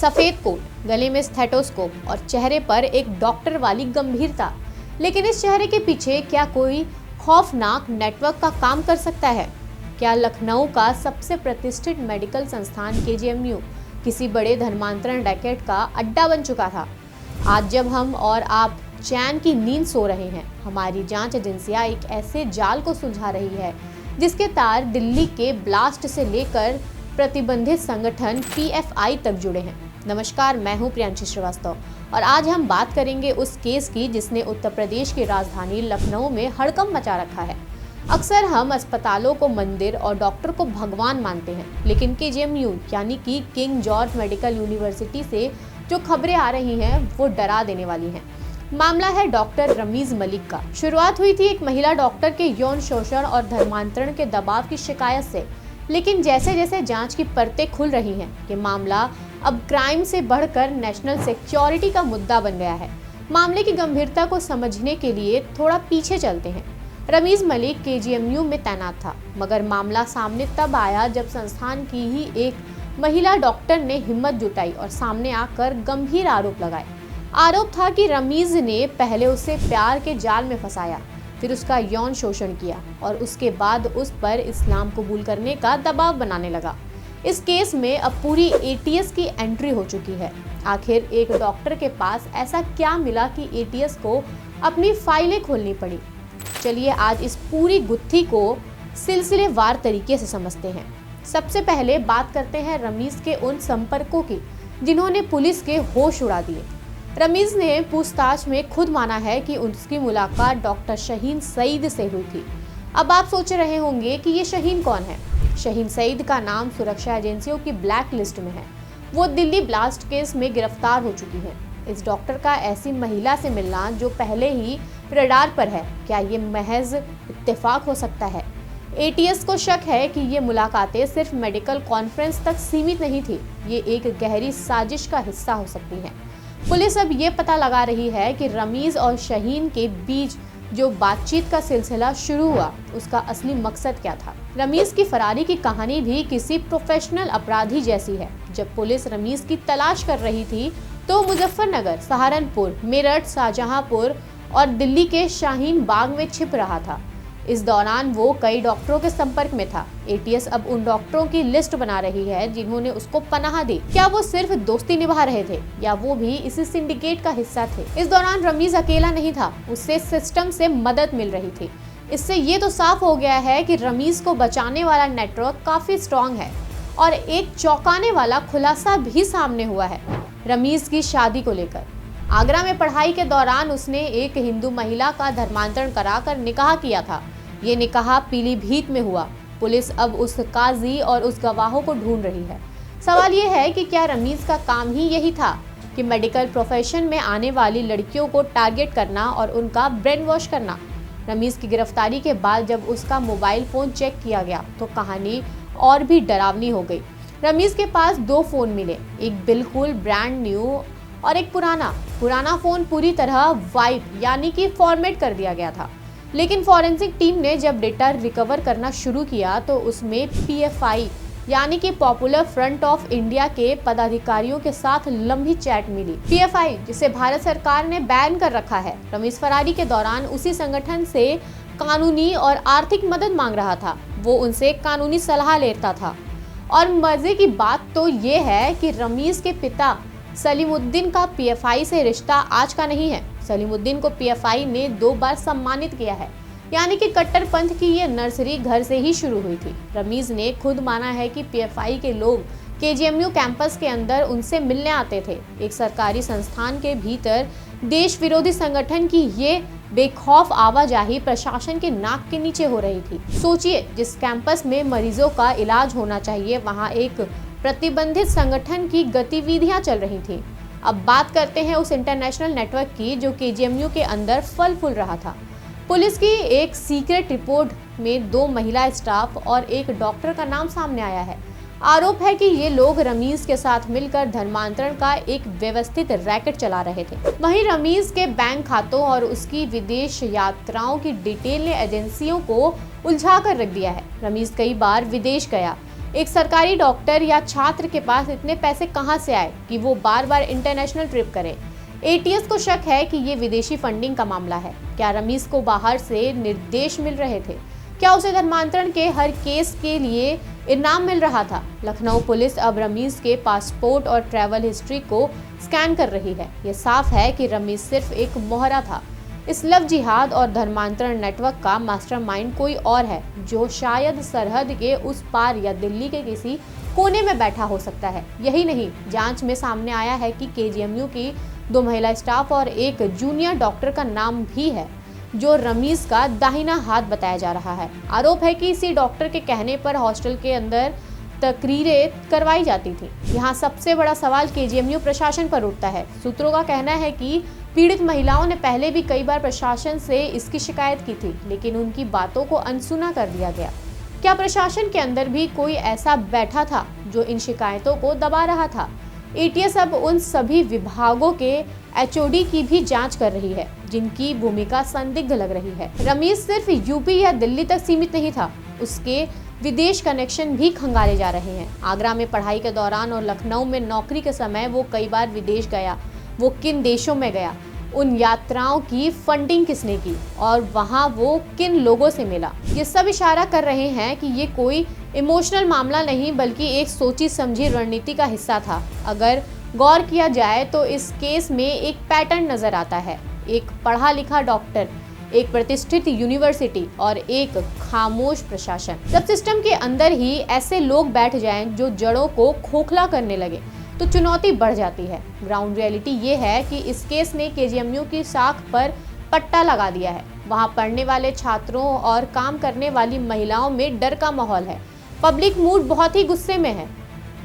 सफेद कोट, गले में स्टेथोस्कोप और चेहरे पर एक डॉक्टर वाली गंभीरता। लेकिन इस चेहरे के पीछे क्या कोई खौफनाक नेटवर्क का काम कर सकता है? क्या लखनऊ का सबसे प्रतिष्ठित मेडिकल संस्थान केजीएमयू किसी बड़े धर्मांतरण रैकेट का अड्डा बन चुका था? आज जब हम और आप चैन की नींद सो रहे हैं, हमारी जांच एजेंसियां एक ऐसे जाल को सुलझा रही है जिसके तार दिल्ली के ब्लास्ट से लेकर प्रतिबंधित संगठन पीएफआई तक जुड़े हैं। नमस्कार, मैं हूं प्रियांशी श्रीवास्तव और आज हम बात करेंगे उस केस की जिसने उत्तर प्रदेश की राजधानी लखनऊ में हड़कंप मचा रखा है। अक्सर हम अस्पतालों को मंदिर और डॉक्टर को भगवान मानते हैं, लेकिन केजीएमयू यानी कि किंग जॉर्ज मेडिकल यूनिवर्सिटी से जो खबरें आ रही हैं वो डरा देने वाली हैं। मामला है डॉक्टर रमीज मलिक का। शुरुआत हुई थी एक महिला डॉक्टर के यौन शोषण और धर्मांतरण के दबाव की शिकायत से, लेकिन जैसे जैसे जांच की परतें खुल रही हैं, ये मामला अब क्राइम से बढ़कर नेशनल सिक्योरिटी का मुद्दा बन गया है। मामले की गंभीरता को समझने के लिए थोड़ा पीछे चलते हैं। रमीज मलिक केजीएमयू में तैनात था, मगर मामला सामने तब आया जब संस्थान की ही एक महिला डॉक्टर ने हिम्मत जुटाई और सामने आकर गंभीर आरोप लगाए। आरोप था कि रमीज ने पहले उसे प्यार के जाल में फंसाया, फिर उसका यौन शोषण किया और उसके बाद उस पर इस्लाम कबूल करने का दबाव बनाने लगा। इस केस में अब पूरी एटीएस की एंट्री हो चुकी है। आखिर एक डॉक्टर के पास ऐसा क्या मिला कि एटीएस को अपनी फाइलें खोलनी पड़ी? चलिए आज इस पूरी गुत्थी को सिलसिलेवार तरीके से समझते हैं। सबसे पहले बात करते हैं रमीज के उन संपर्कों की जिन्होंने पुलिस के होश उड़ा दिए। रमीज ने पूछताछ में खुद माना है कि उसकी मुलाकात डॉक्टर शहीन सईद से हुई थी। अब आप सोच रहे होंगे कि ये शहीन कौन है? शहीन सईद का नाम सुरक्षा एजेंसियों की ब्लैक लिस्ट में है। वो दिल्ली ब्लास्ट केस में गिरफ्तार हो चुकी है। इस डॉक्टर का ऐसी महिला से मिलना जो पहले ही रडार पर है, क्या ये महज इत्तेफाक हो सकता है? एटीएस को शक है कि ये मुलाकातें सिर्फ मेडिकल कॉन्फ्रेंस तक सीमित नहीं थी, ये एक गहरी साजिश का हिस्सा हो सकती हैं। पुलिस अब ये पता लगा रही है कि रमीज और शहीन के बीच जो बातचीत का सिलसिला शुरू हुआ, उसका असली मकसद क्या था। रमीज की फरारी की कहानी भी किसी प्रोफेशनल अपराधी जैसी है। जब पुलिस रमीज की तलाश कर रही थी तो मुजफ्फरनगर, सहारनपुर, मेरठ, शाहजहांपुर और दिल्ली के शाहीन बाग में छिप रहा था। इस दौरान वो कई डॉक्टरों के संपर्क में था। एटीएस अब उन डॉक्टरों की लिस्ट बना रही है जिन्होंने उसको पनाह दी। क्या वो सिर्फ दोस्ती निभा रहे थे या वो भी इसी सिंडिकेट का हिस्सा थे? इस दौरान रमीज अकेला नहीं था, उससे सिस्टम से मदद मिल रही थी। इससे ये तो साफ हो गया है कि रमीज को बचाने वाला नेटवर्क काफी स्ट्रॉन्ग है। और एक चौंकाने वाला खुलासा भी सामने हुआ है रमीज की शादी को लेकर। आगरा में पढ़ाई के दौरान उसने एक हिंदू महिला का धर्मांतरण कराकर निकाह किया था। ये निकाह पीलीभीत में हुआ। पुलिस अब उस काजी और उस गवाहों को ढूंढ रही है। सवाल ये है कि क्या रमीज का काम ही यही था कि मेडिकल प्रोफेशन में आने वाली लड़कियों को टारगेट करना और उनका ब्रेन वॉश करना? रमीज की गिरफ्तारी के बाद जब उसका मोबाइल फोन चेक किया गया तो कहानी और भी डरावनी हो गई। रमीज के पास 2 फोन मिले, एक बिल्कुल ब्रांड न्यू और एक पुराना फोन पूरी तरह वाइप यानी कि फॉर्मेट कर दिया गया था। लेकिन फॉरेंसिक टीम ने जब डेटा रिकवर करना शुरू किया तो उसमें पीएफआई यानी कि पॉपुलर फ्रंट ऑफ इंडिया के पदाधिकारियों के साथ लंबी चैट मिली। पीएफआई, जिसे भारत सरकार ने बैन कर रखा है, रमीज फरारी के दौरान उसी संगठन से कानूनी और आर्थिक मदद मांग रहा था। वो उनसे कानूनी सलाह लेता था। और मजे की बात तो ये है कि रमीज के पिता सलीमुद्दीन का पीएफआई से रिश्ता आज का नहीं है। सलीमुद्दीन को पीएफआई ने 2 बार सम्मानित किया है, यानी कि कट्टरपंथ की ये नर्सरी घर से ही शुरू हुई थी। रमीज ने खुद माना है कि पीएफआई के लोग केजीएमयू कैंपस के अंदर उनसे मिलने आते थे। एक सरकारी संस्थान के भीतर देश विरोधी संगठन की ये बेखौफ आवाजाही प्रशासन के नाक के नीचे हो रही थी। सोचिए, जिस कैंपस में मरीजों का इलाज होना चाहिए, वहाँ एक प्रतिबंधित संगठन की गतिविधियां चल रही थी। अब बात करते हैं उस इंटरनेशनल नेटवर्क की जो केजीएमयू के अंदर फल फूल रहा था। पुलिस की एक सीक्रेट रिपोर्ट में 2 महिला स्टाफ और एक डॉक्टर का नाम सामने आया है। आरोप है कि ये लोग रमीज के साथ मिलकर धर्मांतरण का एक व्यवस्थित रैकेट चला रहे थे। वहीं रमीज के बैंक खातों और उसकी विदेश यात्राओं की डिटेल ने एजेंसियों को उलझा कर रख दिया है। रमीज कई बार विदेश गया, एक सरकारी डॉक्टर या छात्र के पास इतने पैसे कहां से आए कि वो बार बार इंटरनेशनल ट्रिप करे? एटीएस को शक है कि ये विदेशी फंडिंग का मामला है। क्या रमीज को बाहर से निर्देश मिल रहे थे? क्या उसे धर्मांतरण के हर केस के लिए इनाम मिल रहा था? लखनऊ पुलिस अब रमीज के पासपोर्ट और ट्रैवल हिस्ट्री को स्कैन कर रही है। ये साफ है कि रमीज सिर्फ एक मोहरा था। इस लव जिहाद और धर्मांतरण नेटवर्क का मास्टरमाइंड कोई और है, जो शायद सरहद के उस पार या दिल्ली के किसी कोने में बैठा हो सकता है। यही नहीं, जांच में सामने आया है कि केजीएमयू की 2 महिला स्टाफ और एक जूनियर डॉक्टर का नाम भी है, जो रमीज का दाहिना हाथ बताया जा रहा है। आरोप है कि इसी डॉक्टर के कहने पर हॉस्टल के अंदर तकरीरें करवाई जाती थी। यहाँ सबसे बड़ा सवाल केजीएमयू प्रशासन पर उठता है। सूत्रों का कहना है कि पीड़ित महिलाओं ने पहले भी कई बार प्रशासन से इसकी शिकायत की थी, लेकिन उनकी बातों को अनसुना कर दिया गया। क्या प्रशासन के अंदर भी कोई ऐसा बैठा था जो इन शिकायतों को दबा रहा था? एटीएस अब उन सभी विभागों के एचओडी की भी जांच कर रही है, जिनकी भूमिका संदिग्ध लग रही है। रमीज सिर्फ यूपी या दिल्ली तक सीमित नहीं था, उसके विदेश कनेक्शन भी खंगाले जा रहे हैं। आगरा में पढ़ाई के दौरान और लखनऊ में नौकरी के समय वो कई बार विदेश गया। वो किन देशों में गया, उन यात्राओं की फंडिंग किसने की और वहां वो किन लोगों से मिला? ये सब इशारा कर रहे हैं कि ये कोई इमोशनल मामला नहीं, बल्कि एक सोची समझी रणनीति का हिस्सा था। अगर गौर किया जाए तो इस केस में एक पैटर्न नजर आता है। एक पढ़ा लिखा डॉक्टर, एक प्रतिष्ठित यूनिवर्सिटी और एक खामोश प्रशासन। जब सिस्टम के अंदर ही ऐसे लोग बैठ जाएं जो जड़ों को खोखला करने लगे, तो चुनौती बढ़ जाती है। ग्राउंड रियलिटी ये है कि इस केस ने केजीएमयू की साख पर पट्टा लगा दिया है। वहां पढ़ने वाले छात्रों और काम करने वाली महिलाओं में डर का माहौल है। पब्लिक मूड बहुत ही गुस्से में है,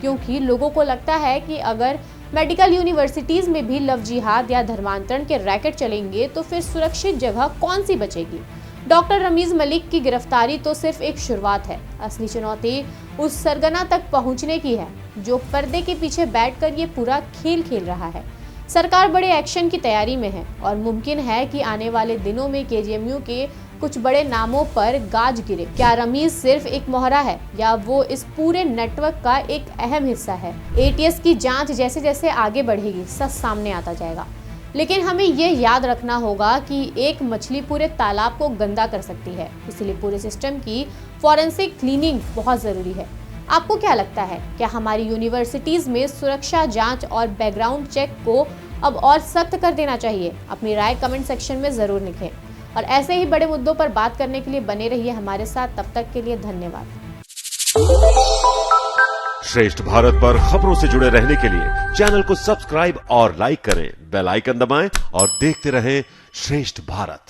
क्योंकि लोगों को लगता है कि अगर मेडिकल यूनिवर्सिटीज में भी लव जिहाद या धर्मांतरण के रैकेट चलेंगे तो फिर सुरक्षित जगह कौन सी बचेगी? डॉक्टर रमीज मलिक की गिरफ्तारी तो सिर्फ एक शुरुआत है। असली चुनौती उस सरगना तक पहुंचने की है, जो पर्दे के पीछे बैठकर ये पूरा खेल खेल रहा है। सरकार बड़े एक्शन की तैयारी में है और मुमकिन है कि आने वाले दिनों में केजीएमयू के कुछ बड़े नामों पर गाज गिरे। क्या रमीज सिर्फ एक मोहरा है या वो इस पूरे नेटवर्क का एक अहम हिस्सा है? एटीएस की जांच जैसे जैसे आगे बढ़ेगी, सच सामने आता जाएगा। लेकिन हमें ये याद रखना होगा कि एक मछली पूरे तालाब को गंदा कर सकती है, इसलिए पूरे सिस्टम की फॉरेंसिक क्लीनिंग बहुत ज़रूरी है। आपको क्या लगता है, क्या हमारी यूनिवर्सिटीज़ में सुरक्षा जांच और बैकग्राउंड चेक को अब और सख्त कर देना चाहिए? अपनी राय कमेंट सेक्शन में ज़रूर लिखें और ऐसे ही बड़े मुद्दों पर बात करने के लिए बने रहिए हमारे साथ। तब तक के लिए धन्यवाद। श्रेष्ठ भारत पर खबरों से जुड़े रहने के लिए चैनल को सब्सक्राइब और लाइक करें, बेल आइकन दबाएं और देखते रहें श्रेष्ठ भारत।